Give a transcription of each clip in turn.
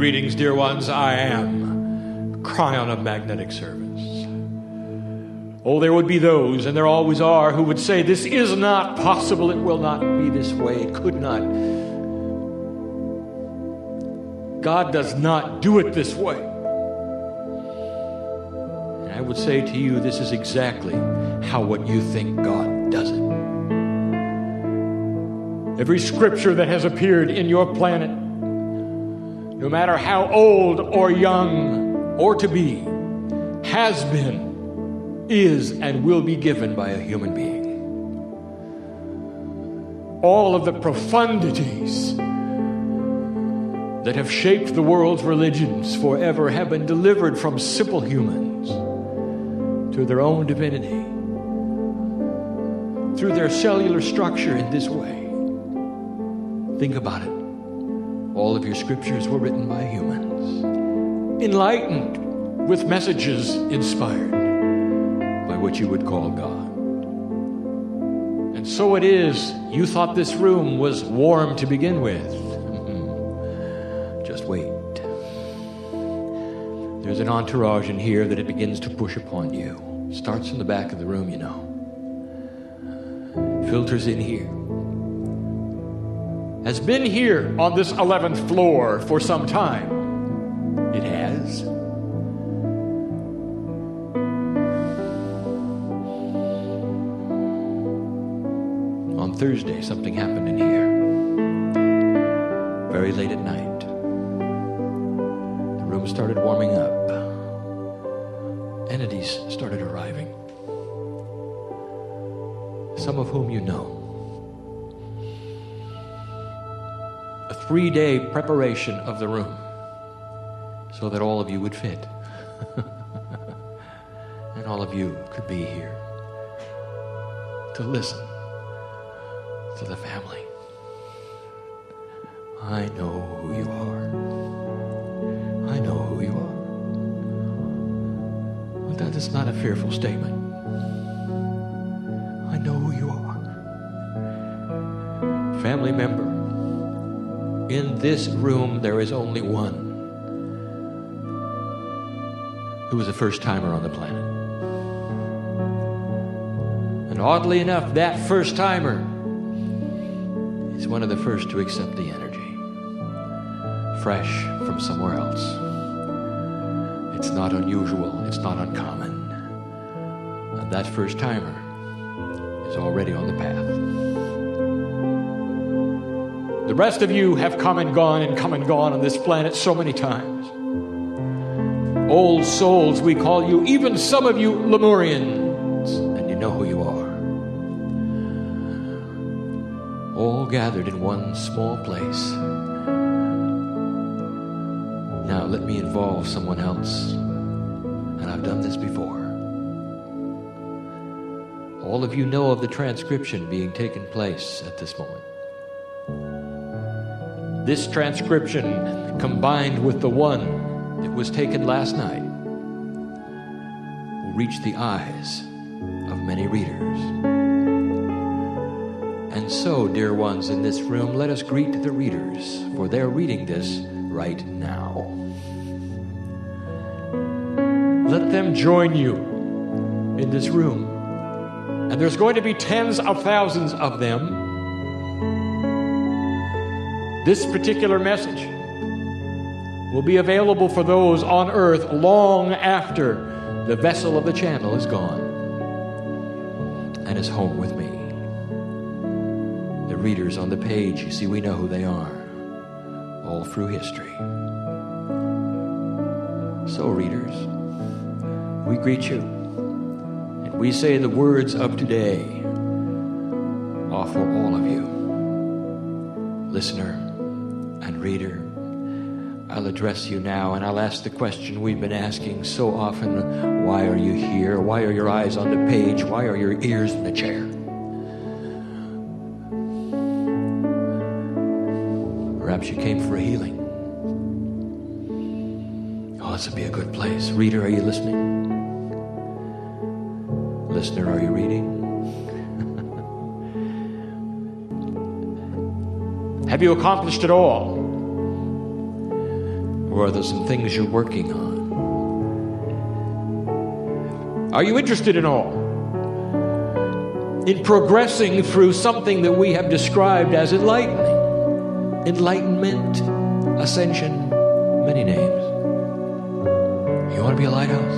Greetings, dear ones. I am Kryon of Magnetic Service. Oh, there would be those, and there always are, who would say, this is not possible. It will not be this way. It could not. God does not do it this way. And I would say to you, this is exactly how what you think God does it. Every scripture that has appeared in your planet, no matter how old or young or to be, has been, is, and will be given by a human being. All of the profundities that have shaped the world's religions forever have been delivered from simple humans to their own divinity through their cellular structure in this way. Think about it. All of your scriptures were written by humans, enlightened with messages inspired by what you would call God. And so it is, you thought this room was warm to begin with. Just wait. There's an entourage in here that it begins to push upon you. Starts in the back of the room, you know. Filters in here. Has been here on this 11th floor for some time. It has. On Thursday, something happened in here. Very late at night. The room started warming up. Entities started arriving. Some of whom you know. A 3-day preparation of the room so that all of you would fit. And all of you could be here to listen to the family. I know who you are. I know who you are. But that is not a fearful statement. I know who you are. Family member. In this room, there is only one who is a first-timer on the planet. And oddly enough, that first-timer is one of the first to accept the energy. Fresh from somewhere else. It's not unusual. It's not uncommon. And that first-timer is already on the path. The rest of you have come and gone on this planet so many times. Old souls, we call you, even some of you Lemurians, and you know who you are. All gathered in one small place. Now let me involve someone else, and I've done this before. All of you know of the transcription being taken place at this moment. This transcription, combined with the one that was taken last night, will reach the eyes of many readers. And so, dear ones in this room, let us greet the readers, for they're reading this right now. Let them join you in this room. And there's going to be tens of thousands of them. This particular message will be available for those on earth long after the vessel of the channel is gone and is home with me. The readers on the page, you see, we know who they are all through history. So, readers, we greet you and we say the words of today are for all of you. Listener and reader, I'll address you now, and I'll ask the question we've been asking so often. Why are you here? Why are your eyes on the page? Why are your ears in the chair? Perhaps you came for a healing. Oh, this would be a good place. Reader, are you listening? Listener, are you reading? Have you accomplished it all? Or are there some things you're working on? Are you interested in all? In progressing through something that we have described as enlightening? Enlightenment, ascension, many names. You want to be a lighthouse?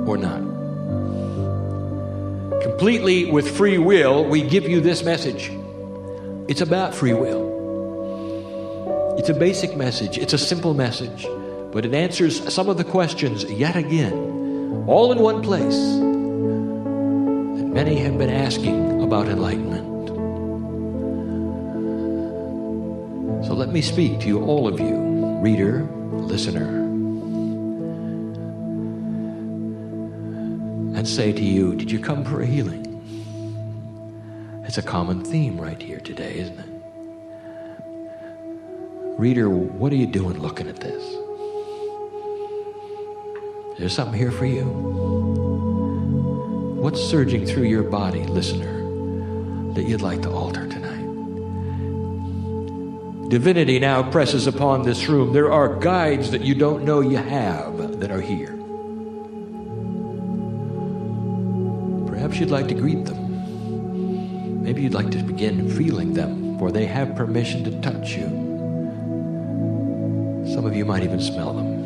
Or not? Completely with free will, we give you this message. It's about free will. It's a basic message. It's a simple message. But it answers some of the questions yet again, all in one place, that many have been asking about enlightenment. So let me speak to you, all of you, reader, listener, and say to you, did you come for a healing? It's a common theme right here today, isn't it? Reader, what are you doing looking at this? There's something here for you. What's surging through your body, listener, that you'd like to alter tonight? Divinity now presses upon this room. There are guides that you don't know you have that are here. Perhaps you'd like to greet them. Maybe you'd like to begin feeling them, for they have permission to touch you. Some of you might even smell them.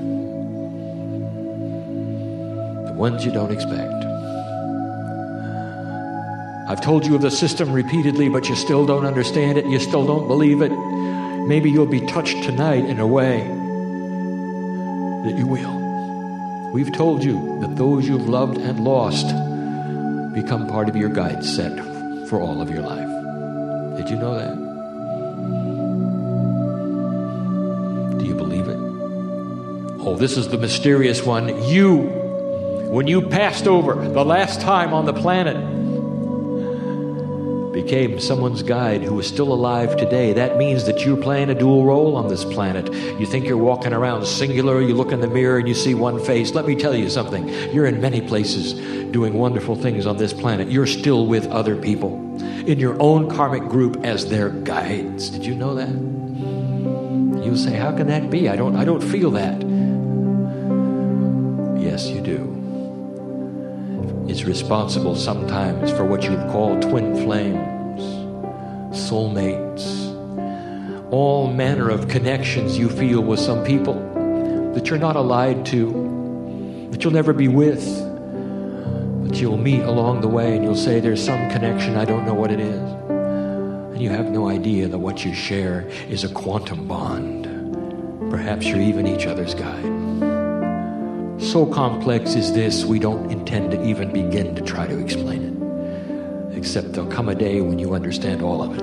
The ones you don't expect. I've told you of the system repeatedly, but you still don't understand it. You still don't believe it. Maybe you'll be touched tonight in a way that you will. We've told you that those you've loved and lost become part of your guide set for all of your life. Did you know that? Do you believe it? Oh, this is the mysterious one. You, when you passed over the last time on the planet, became someone's guide who is still alive today. That means that you're playing a dual role on this planet. You think you're walking around singular, you look in the mirror and you see one face. Let me tell you something. You're in many places doing wonderful things on this planet. You're still with other people in your own karmic group as their guides. Did you know that? You'll say, how can that be? I don't feel that. Yes, you do. It's responsible sometimes for what you've called twin flames, soulmates, all manner of connections you feel with some people that you're not allied to, that you'll never be with, but you'll meet along the way and you'll say, there's some connection, I don't know what it is. And you have no idea that what you share is a quantum bond. Perhaps you're even each other's guide. So complex is this, we don't intend to even begin to try to explain it. Except there'll come a day when you understand all of it.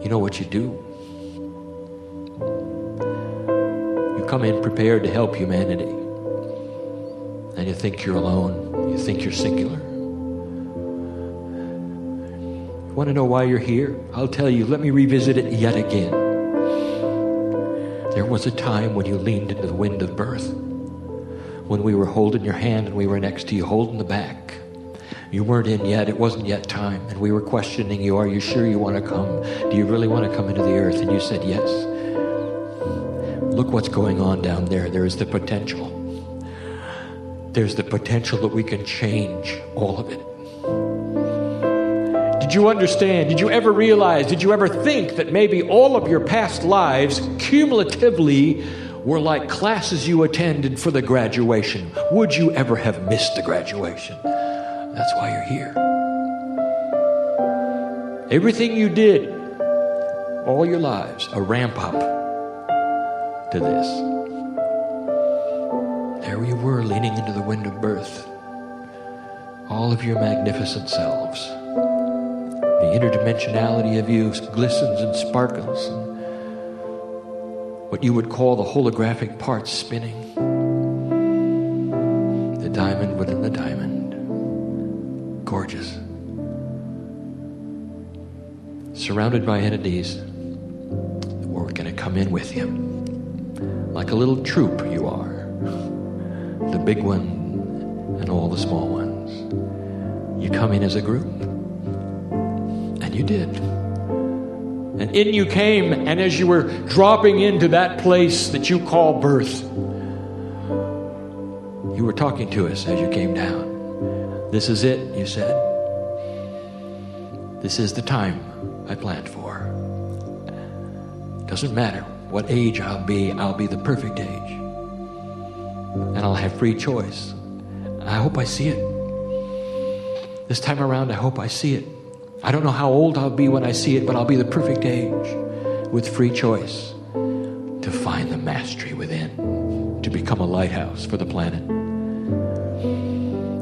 You know what you do? You come in prepared to help humanity. And you think you're alone. You think you're singular. You want to know why you're here? I'll tell you. Let me revisit it yet again. There was a time when you leaned into the wind of birth, when we were holding your hand and we were next to you, holding the back. You weren't in yet. It wasn't yet time. And we were questioning you. Are you sure you want to come? Do you really want to come into the earth? And you said yes. Look what's going on down there. There is the potential. There's the potential that we can change all of it. Did you understand? Did you ever realize? Did you ever think that maybe all of your past lives cumulatively were like classes you attended for the graduation? Would you ever have missed the graduation? That's why you're here. Everything you did, all your lives, a ramp up to this. There you were, leaning into the wind of birth. All of your magnificent selves. The interdimensionality of you glistens and sparkles. And what you would call the holographic parts spinning. The diamond within the diamond. Gorgeous. Surrounded by entities that were going to come in with you. Like a little troop you are. The big one and all the small ones. You come in as a group. You did. And in you came, and as you were dropping into that place that you call birth, you were talking to us as you came down. This is it, you said. This is the time I planned for. Doesn't matter what age I'll be the perfect age. And I'll have free choice. I hope I see it. This time around, I hope I see it. I don't know how old I'll be when I see it, but I'll be the perfect age with free choice to find the mastery within, to become a lighthouse for the planet,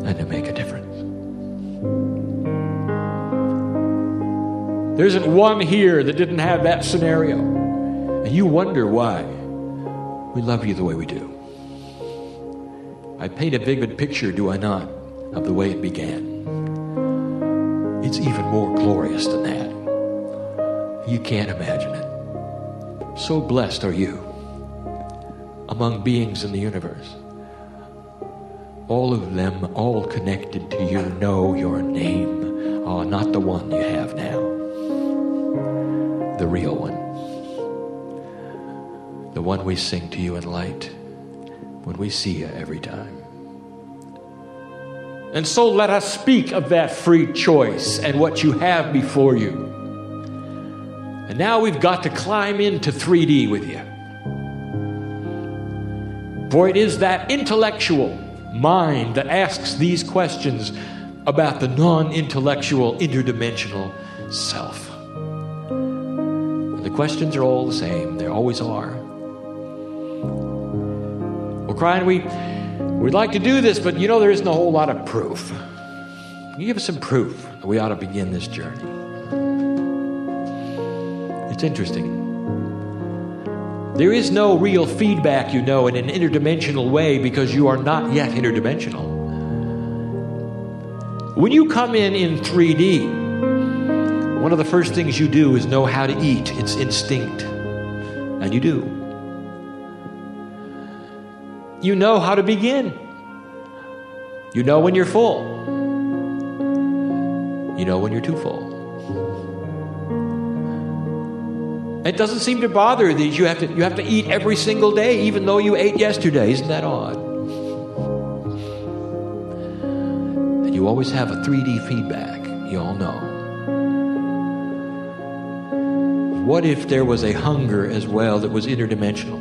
and to make a difference. There isn't one here that didn't have that scenario. And you wonder why we love you the way we do. I paint a vivid picture, do I not, of the way it began. It's even more glorious than that. You can't imagine it. So blessed are you among beings in the universe. All of them, all connected to you, know your name. Oh, not the one you have now. The real one. The one we sing to you in light when we see you every time. And so let us speak of that free choice and what you have before you. And now we've got to climb into 3D with you. For it is that intellectual mind that asks these questions about the non-intellectual interdimensional self. And the questions are all the same. They always are. Well, Kryon, we'd like to do this, but there isn't a whole lot of proof. Can you give us some proof that we ought to begin this journey? It's interesting. There is no real feedback, in an interdimensional way, because you are not yet interdimensional. When you come in 3D, one of the first things you do is know how to eat. It's instinct. And you do. You know how to begin. You know when you're full. You know when you're too full. It doesn't seem to bother that you have to eat every single day, even though you ate yesterday. Isn't that odd? And you always have a 3D feedback. You all know. What if there was a hunger as well that was interdimensional?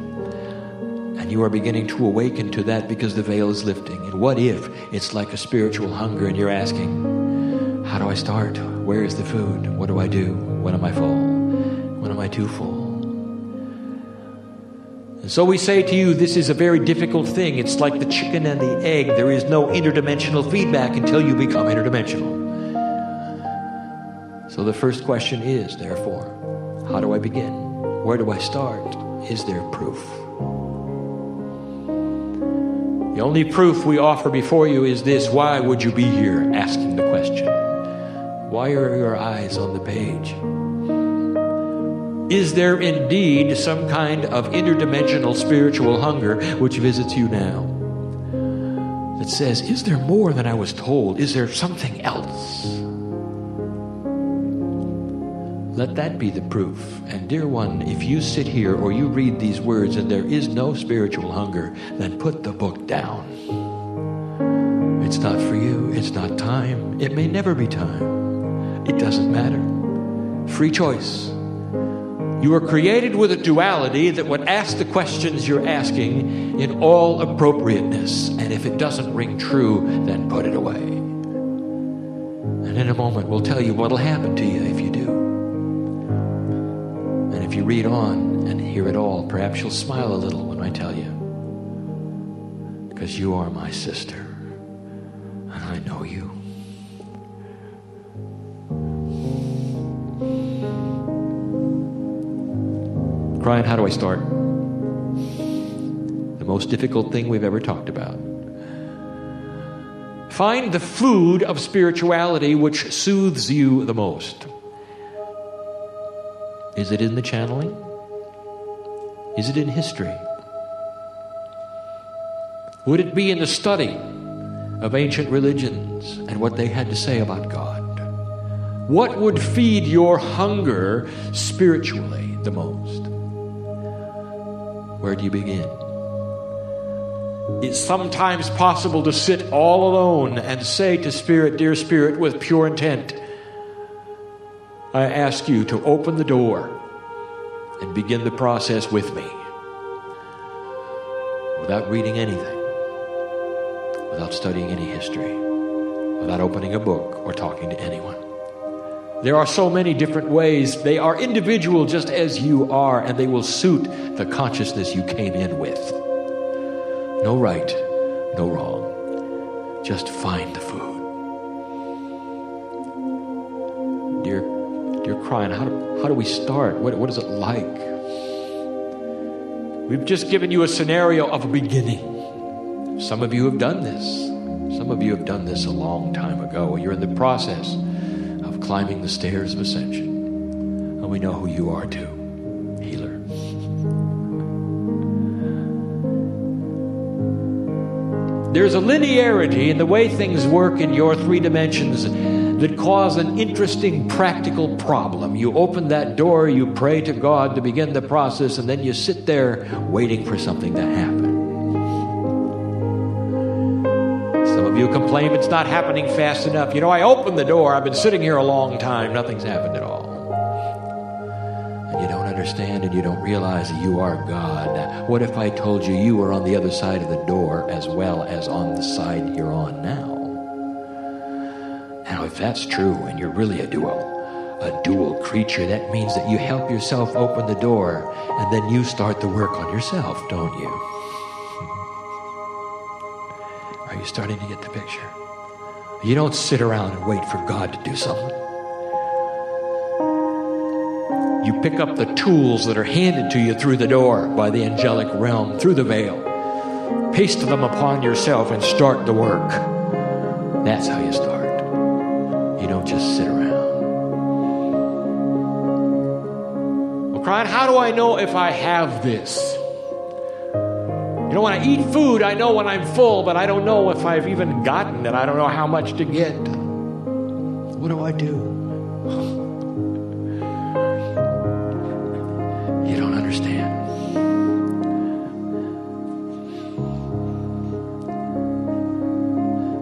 You are beginning to awaken to that because the veil is lifting. And what if it's like a spiritual hunger and you're asking, how do I start? Where is the food? What do I do? When am I full? When am I too full? And so we say to you, this is a very difficult thing. It's like the chicken and the egg. There is no interdimensional feedback until you become interdimensional. So the first question is, therefore, how do I begin? Where do I start? Is there proof? The only proof we offer before you is this: why would you be here asking the question? Why are your eyes on the page? Is there indeed some kind of interdimensional spiritual hunger which visits you now? That says, is there more than I was told? Is there something else? Let that be the proof. And dear one, if you sit here or you read these words and there is no spiritual hunger, then put the book down. It's not for you. It's not time. It may never be time. It doesn't matter. Free choice. You are created with a duality that would ask the questions you're asking in all appropriateness. And if it doesn't ring true, then put it away. And in a moment, we'll tell you what'll happen to you if you do. If you read on and hear it all, perhaps you'll smile a little when I tell you. Because you are my sister, and I know you. Kryon, how do I start? The most difficult thing we've ever talked about. Find the food of spirituality which soothes you the most. Is it in the channeling? Is it in history? Would it be in the study of ancient religions and what they had to say about God? What would feed your hunger spiritually the most? Where do you begin? It's sometimes possible to sit all alone and say to Spirit, dear Spirit, with pure intent, I ask you to open the door and begin the process with me, without reading anything, without studying any history, without opening a book or talking to anyone. There are so many different ways. They are individual just as you are, and they will suit the consciousness you came in with. No right, no wrong. Just find the food. Dear Kryon, how do we start? What is it like? We've just given you a scenario of a beginning. Some of you have done this. Some of you have done this a long time ago. You're in the process of climbing the stairs of ascension. And we know who you are too, healer. There's a linearity in the way things work in your 3 dimensions that cause an interesting practical problem. You open that door, you pray to God to begin the process, and then you sit there waiting for something to happen. Some of you complain it's not happening fast enough. You know, I opened the door, I've been sitting here a long time, nothing's happened at all. And you don't understand and you don't realize that you are God. What if I told you you were on the other side of the door as well as on the side you're on now? Now, if that's true and you're really a dual creature, that means that you help yourself open the door and then you start the work on yourself, don't you? Are you starting to get the picture? You don't sit around and wait for God to do something. You pick up the tools that are handed to you through the door by the angelic realm, through the veil, paste them upon yourself and start the work. That's how you start. You don't just sit around. Well, Kryon, how do I know if I have this? You know, when I eat food, I know when I'm full, but I don't know if I've even gotten it. I don't know how much to get. What do I do? You don't understand.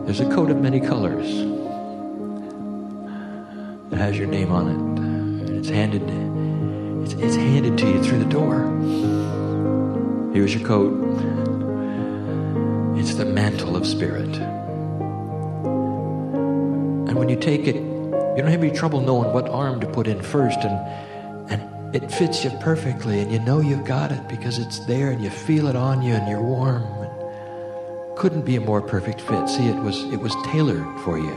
There's a coat of many colors. It has your name on it. It's handed to you through the door. Here's your coat. It's the mantle of spirit. And when you take it, you don't have any trouble knowing what arm to put in first, and it fits you perfectly, and you know you've got it because it's there and you feel it on you and you're warm. Couldn't be a more perfect fit. See, it was tailored for you.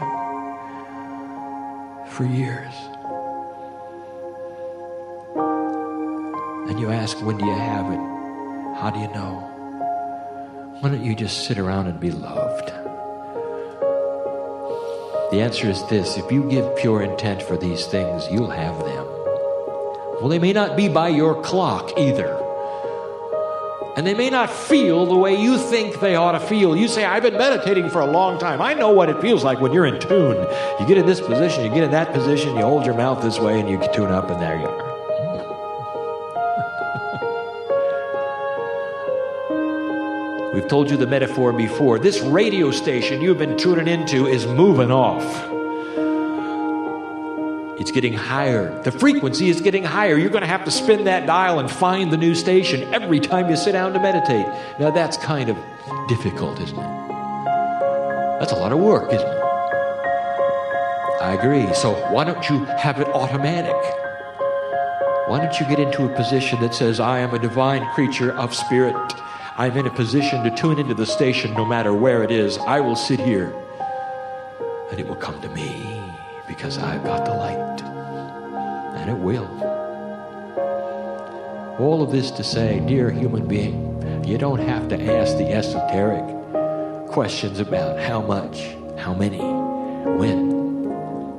For years. And you ask, when do you have it? How do you know? Why don't you just sit around and be loved? The answer is this: if you give pure intent for these things, you'll have them. Well, they may not be by your clock either. And they may not feel the way you think they ought to feel. You say, I've been meditating for a long time. I know what it feels like when you're in tune. You get in this position, you get in that position, you hold your mouth this way, and you tune up, and there you are. We've told you the metaphor before. This radio station you've been tuning into is moving off. It's getting higher. The frequency is getting higher. You're going to have to spin that dial and find the new station every time you sit down to meditate. Now that's kind of difficult, isn't it? That's a lot of work, isn't it? I agree. So why don't you have it automatic? Why don't you get into a position that says, I am a divine creature of spirit. I'm in a position to tune into the station no matter where it is. I will sit here and it will come to me because I've got the light. And it will. All of this to say, dear human being, you don't have to ask the esoteric questions about how much, how many, when.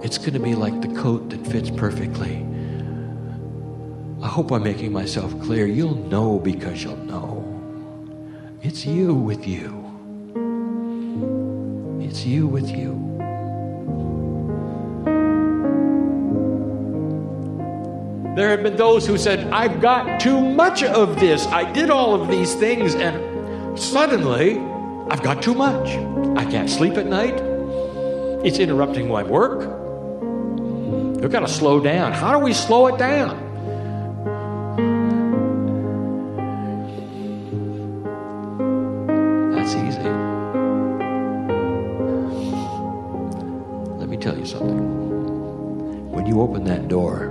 It's going to be like the coat that fits perfectly. I hope I'm making myself clear. You'll know because you'll know. It's you with you. It's you with you. There have been those who said, I've got too much of this. I did all of these things, and suddenly, I've got too much. I can't sleep at night. It's interrupting my work. We've got to slow down. How do we slow it down? That's easy. Let me tell you something. When you open that door,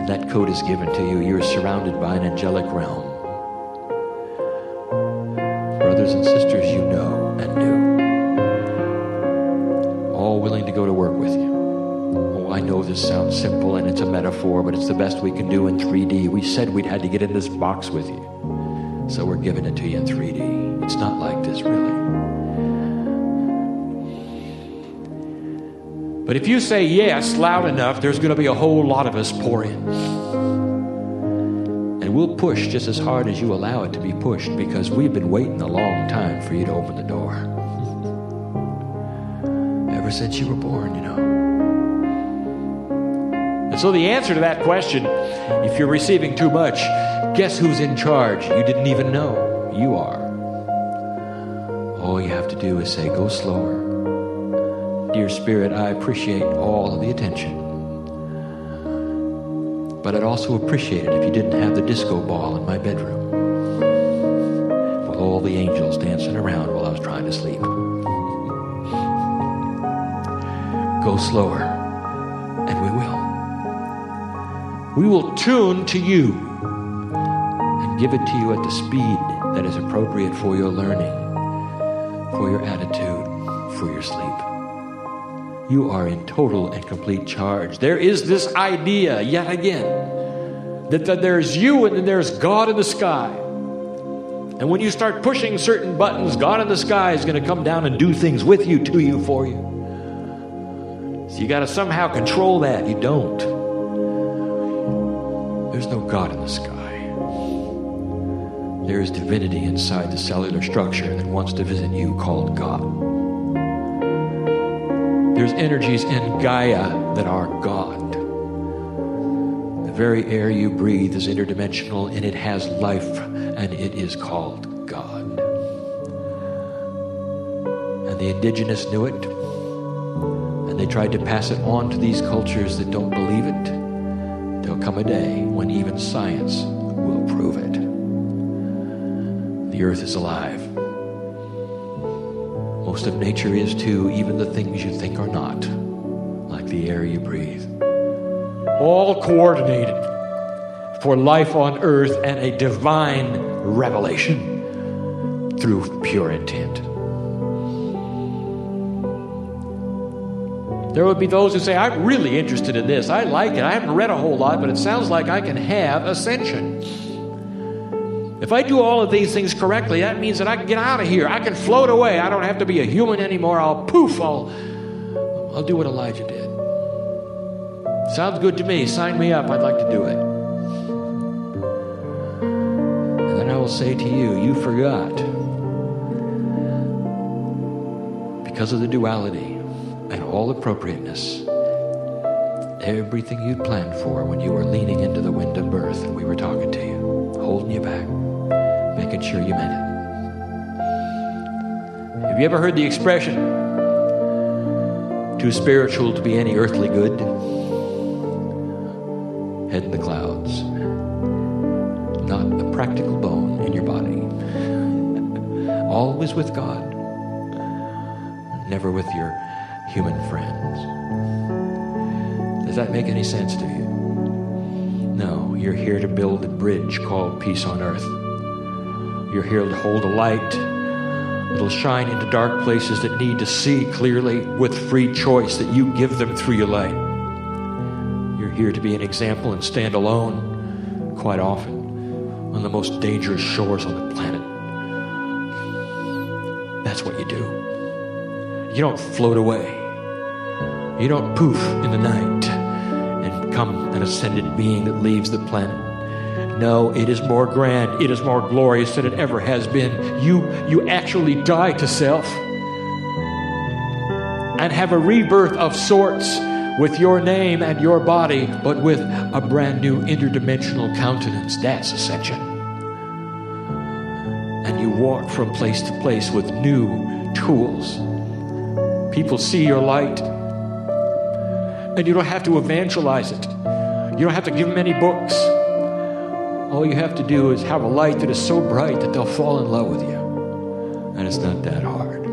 that code is given to you, you're surrounded by an angelic realm. Brothers and sisters you know and knew, all willing to go to work with you. Oh, I know this sounds simple and it's a metaphor, but it's the best we can do in 3D. We said we'd had to get in this box with you, so we're giving it to you in 3D. It's not like this, really. But if you say yes loud enough, there's going to be a whole lot of us pour in. And we'll push just as hard as you allow it to be pushed, because we've been waiting a long time for you to open the door. Ever since you were born, you know. And so the answer to that question, if you're receiving too much, guess who's in charge? You didn't even know. You are. All you have to do is say, go slower. Dear Spirit, I appreciate all of the attention. But I'd also appreciate it if you didn't have the disco ball in my bedroom with all the angels dancing around while I was trying to sleep. Go slower, and we will. We will tune to you and give it to you at the speed that is appropriate for your learning, for your attitude, for your sleep. You are in total and complete charge. There is this idea, yet again, that there's you and then there's God in the sky. And when you start pushing certain buttons, God in the sky is going to come down and do things with you, to you, for you. So you got to somehow control that. You don't. There's no God in the sky. There is divinity inside the cellular structure that wants to visit you, called God. There's energies in Gaia that are God. The very air you breathe is interdimensional, and it has life, and it is called God. And the indigenous knew it, and they tried to pass it on to these cultures that don't believe it. There'll come a day when even science will prove it. The earth is alive. Most of nature is too, even the things you think are not, like the air you breathe. All coordinated for life on earth and a divine revelation through pure intent. There would be those who say, I'm really interested in this. I like it. I haven't read a whole lot, but it sounds like I can have ascension. If I do all of these things correctly, that means that I can get out of here. I can float away. I don't have to be a human anymore. I'll do what Elijah did. Sounds good to me. Sign me up. I'd like to do it. And then I will say to you, you forgot. Because of the duality and all appropriateness, everything you'd planned for when you were leaning into the wind of birth and we were talking to you, holding you back, making sure you meant it. Have you ever heard the expression, too spiritual to be any earthly good? Head in the clouds. Not a practical bone in your body. Always with God. Never with your human friends. Does that make any sense to you? No, you're here to build a bridge called peace on earth. You're here to hold a light that'll shine into dark places that need to see clearly with free choice that you give them through your light. You're here to be an example and stand alone, quite often, on the most dangerous shores on the planet. That's what you do. You don't float away. You don't poof in the night and become an ascended being that leaves the planet. No, it is more grand. It is more glorious than it ever has been. You actually die to self and have a rebirth of sorts with your name and your body, but with a brand new interdimensional countenance. That's ascension. And you walk from place to place with new tools. People see your light, and you don't have to evangelize it. You don't have to give them any books. All you have to do is have a light that is so bright that they'll fall in love with you. And it's not that hard.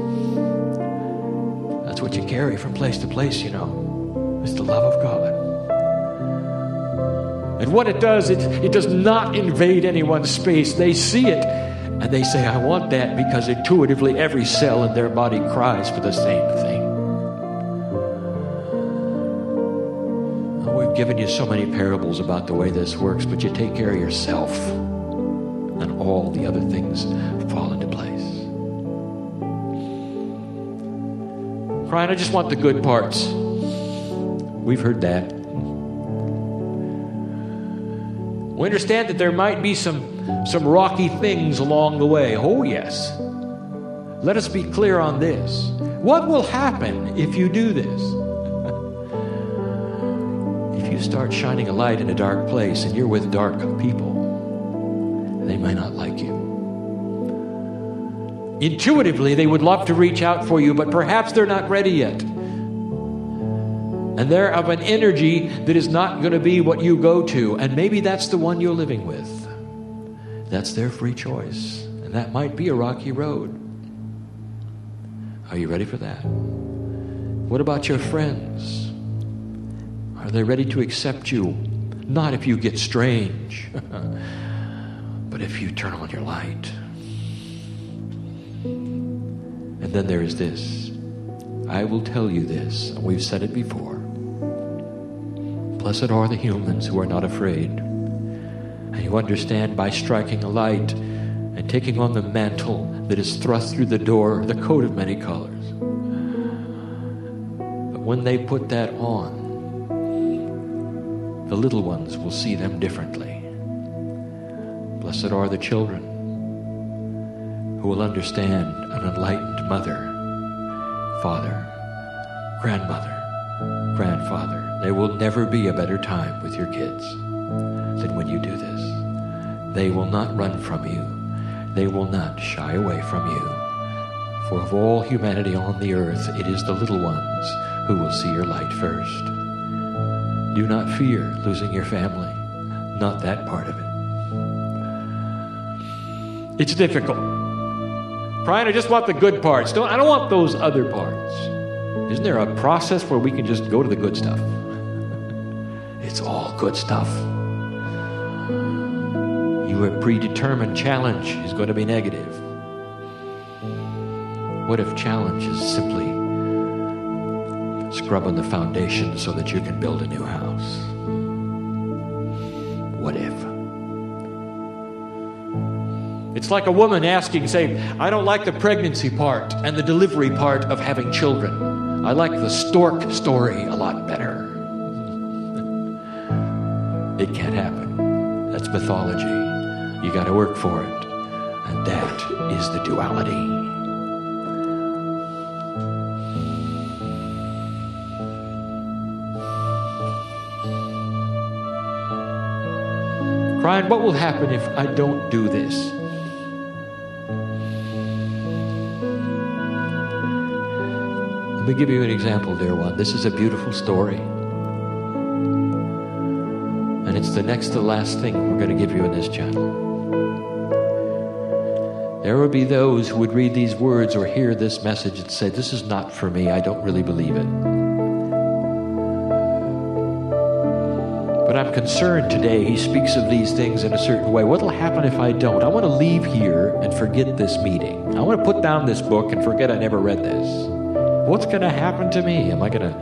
That's what you carry from place to place, you know. It's the love of God. And what it does, it does not invade anyone's space. They see it, and they say, I want that, because intuitively every cell in their body cries for the same thing. We've given you so many parables about the way this works, but you take care of yourself, and all the other things fall into place. Kryon, I just want the good parts. We've heard that. We understand that there might be some rocky things along the way. Oh, yes. Let us be clear on this. What will happen if you do this? If you start shining a light in a dark place and you're with dark people, they might not like you. Intuitively, they would love to reach out for you, but perhaps they're not ready yet. And they're of an energy that is not going to be what you go to. And maybe that's the one you're living with. That's their free choice. And that might be a rocky road. Are you ready for that? What about your friends? Are they ready to accept you? Not if you get strange, but if you turn on your light. And then there is this. I will tell you this, and we've said it before. Blessed are the humans who are not afraid. And you understand, by striking a light and taking on the mantle that is thrust through the door, the coat of many colors. But when they put that on, the little ones will see them differently. Blessed are the children who will understand an enlightened mother, father, grandmother, grandfather. There will never be a better time with your kids than when you do this. They will not run from you. They will not shy away from you. For of all humanity on the earth, it is the little ones who will see your light first. Do not fear losing your family. Not that part of it. It's difficult. Kryon, I just want the good parts. I don't want those other parts. Isn't there a process where we can just go to the good stuff? It's all good stuff. Your predetermined challenge is going to be negative. What if challenge is simply scrubbing the foundation so that you can build a new house? What if? It's like a woman asking, saying, I don't like the pregnancy part and the delivery part of having children. I like the stork story a lot better. It can't happen. That's mythology. You got to work for it. And that is the duality. Kryon, what will happen if I don't do this? Let me give you an example, dear one. This is a beautiful story. And it's the next to last thing we're going to give you in this channel. There will be those who would read these words or hear this message and say, this is not for me. I don't really believe it. But I'm concerned today. He speaks of these things in a certain way. What will happen if I don't? I want to leave here and forget this meeting. I want to put down this book and forget I never read this. What's going to happen to me? Am I going to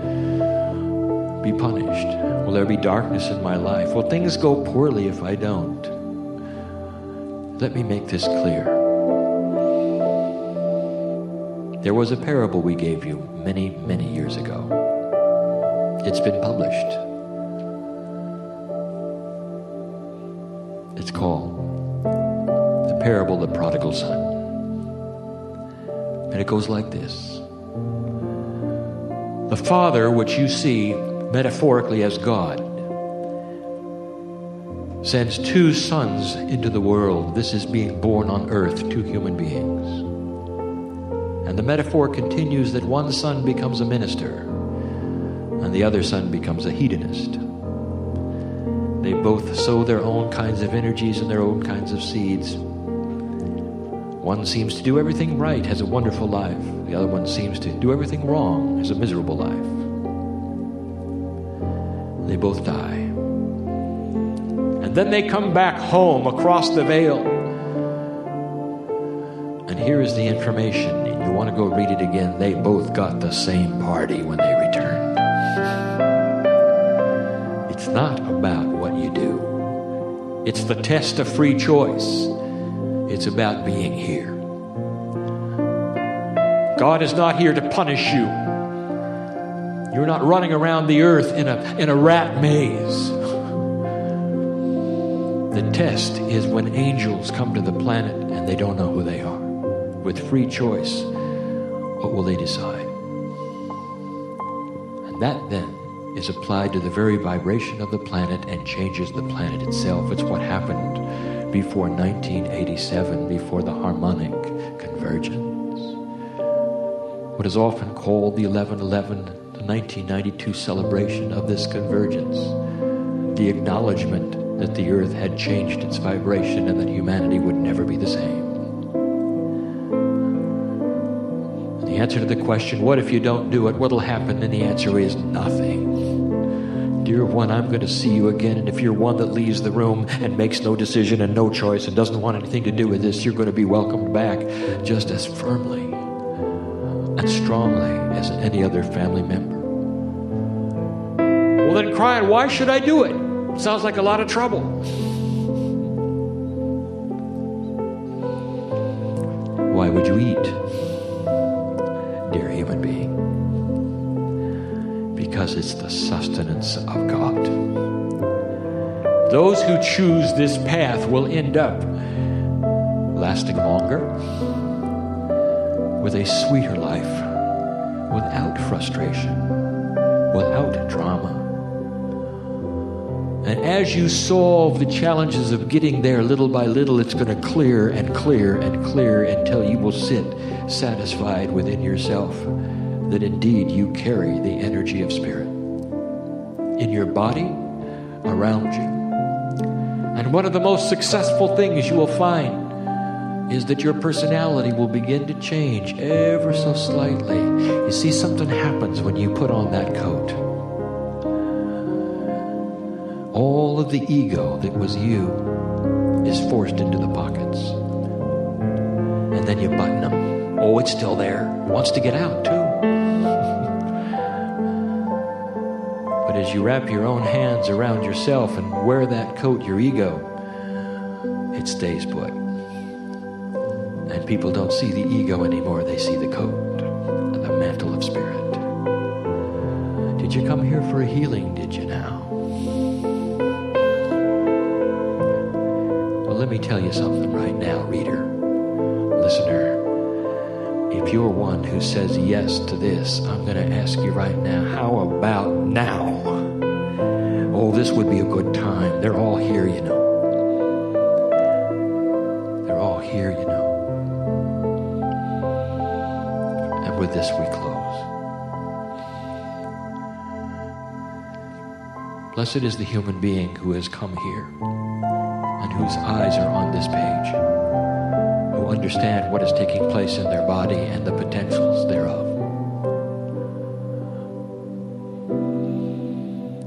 be punished? Will there be darkness in my life? Will things go poorly if I don't? Let me make this clear. There was a parable we gave you many, many years ago. It's been published. It's called The Parable of the Prodigal Son. And it goes like this. The father, which you see metaphorically as God, sends two sons into the world. This is being born on earth, two human beings. And the metaphor continues that one son becomes a minister and the other son becomes a hedonist. They both sow their own kinds of energies and their own kinds of seeds. One seems to do everything right, has a wonderful life. The other one seems to do everything wrong, has a miserable life. They both die. And then they come back home across the veil. And here is the information. You want to go read it again. They both got the same party when they returned. It's not about what you do. It's the test of free choice. It's about being here. God is not here to punish you. You're not running around the earth in a rat maze. The test is when angels come to the planet and they don't know who they are. With free choice, what will they decide? And that then is applied to the very vibration of the planet and changes the planet itself. It's what happened before 1987, before the harmonic convergence. What is often called the 11/11, the 1992 celebration of this convergence, the acknowledgement that the earth had changed its vibration and that humanity would never be the same. And the answer to the question, what if you don't do it? What'll happen? And the answer is nothing. Dear one, I'm going to see you again, and if you're one that leaves the room and makes no decision and no choice and doesn't want anything to do with this, you're going to be welcomed back just as firmly and strongly as any other family member. Well then, Kryon, why should I do it? Sounds like a lot of trouble. Why would you eat, dear human being? Because it's the sustenance of God. Those who choose this path will end up lasting longer, with a sweeter life, without frustration, without drama. And as you solve the challenges of getting there little by little, it's going to clear and clear and clear until you will sit satisfied within yourself that indeed you carry the energy of spirit in your body, around you. And one of the most successful things you will find is that your personality will begin to change ever so slightly. You see, something happens when you put on that coat. All of the ego that was you is forced into the pockets. And then you button them. Oh, it's still there. Wants to get out too. But as you wrap your own hands around yourself and wear that coat, your ego, it stays put. And people don't see the ego anymore. They see the coat, the mantle of spirit. Did you come here for a healing, did you now? Well, let me tell you something right now, reader, listener. If you're one who says yes to this, I'm going to ask you right now, how about now? Oh, this would be a good time. They're all here, you know. They're all here, you know. And with this we close. Blessed is the human being who has come here and whose eyes are on this page, who understand what is taking place in their body and the potentials thereof.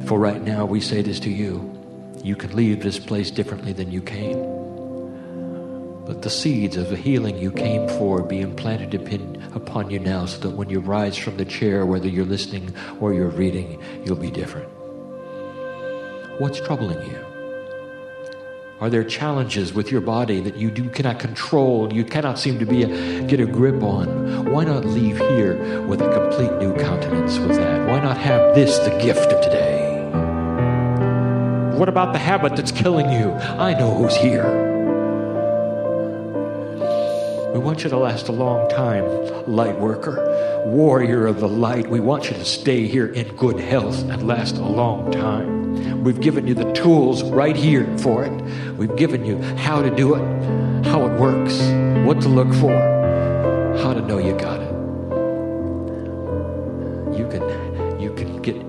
For right now, we say this to you. You can leave this place differently than you came. But the seeds of the healing you came for be implanted upon you now, so that when you rise from the chair, whether you're listening or you're reading, you'll be different. What's troubling you? Are there challenges with your body that you cannot control, you cannot seem to get a grip on? Why not leave here with a complete new countenance with that? Why not have this the gift of today? What about the habit that's killing you? I know who's here. We want you to last a long time, light worker, warrior of the light. We want you to stay here in good health and last a long time. We've given you the tools right here for it. We've given you how to do it, how it works, what to look for, how to know you got it. You can get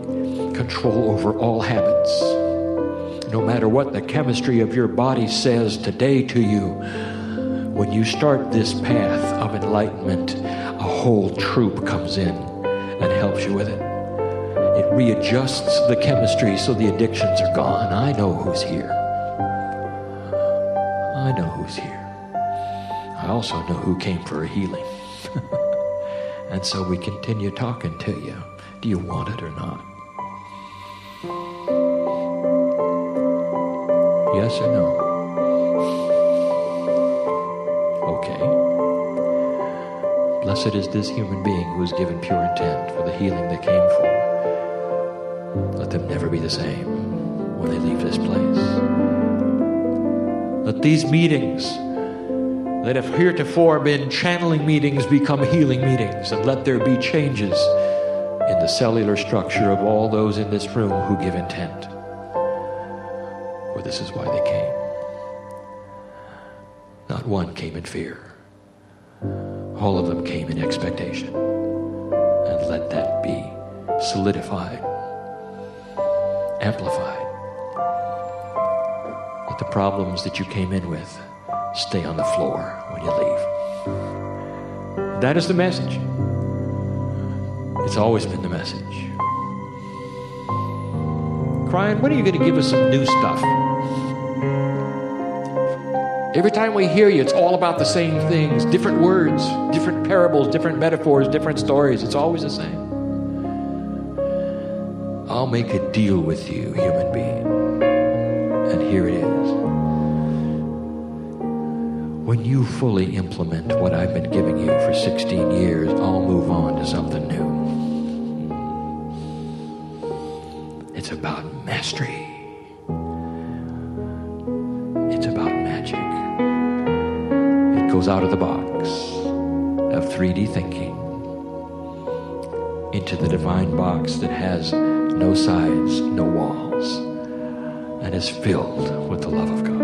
control over all habits. No matter what the chemistry of your body says today to you, when you start this path of enlightenment, a whole troop comes in and helps you with it. It readjusts the chemistry so the addictions are gone. I know who's here. I know who's here. I also know who came for a healing. And so we continue talking to you. Do you want it or not? Yes or no? Okay. Blessed is this human being who is given pure intent for the healing they came for. Let them never be the same when they leave this place. Let these meetings that have heretofore been channeling meetings become healing meetings, and let there be changes in the cellular structure of all those in this room who give intent. For this is why they came. Not one came in fear. All of them came in expectation. And let that be solidified, amplified. Let the problems that you came in with stay on the floor when you leave. That is the message. It's always been the message. Kryon, when are you going to give us some new stuff? Every time we hear you, it's all about the same things. Different words, different parables, different metaphors, different stories. It's always the same. I'll make a deal with you, human being. And here it is. When you fully implement what I've been giving you for 16 years, I'll move on to something new. It's about mastery. It's about magic. It goes out of the box of 3D thinking into the divine box that has no sides, no walls, and is filled with the love of God.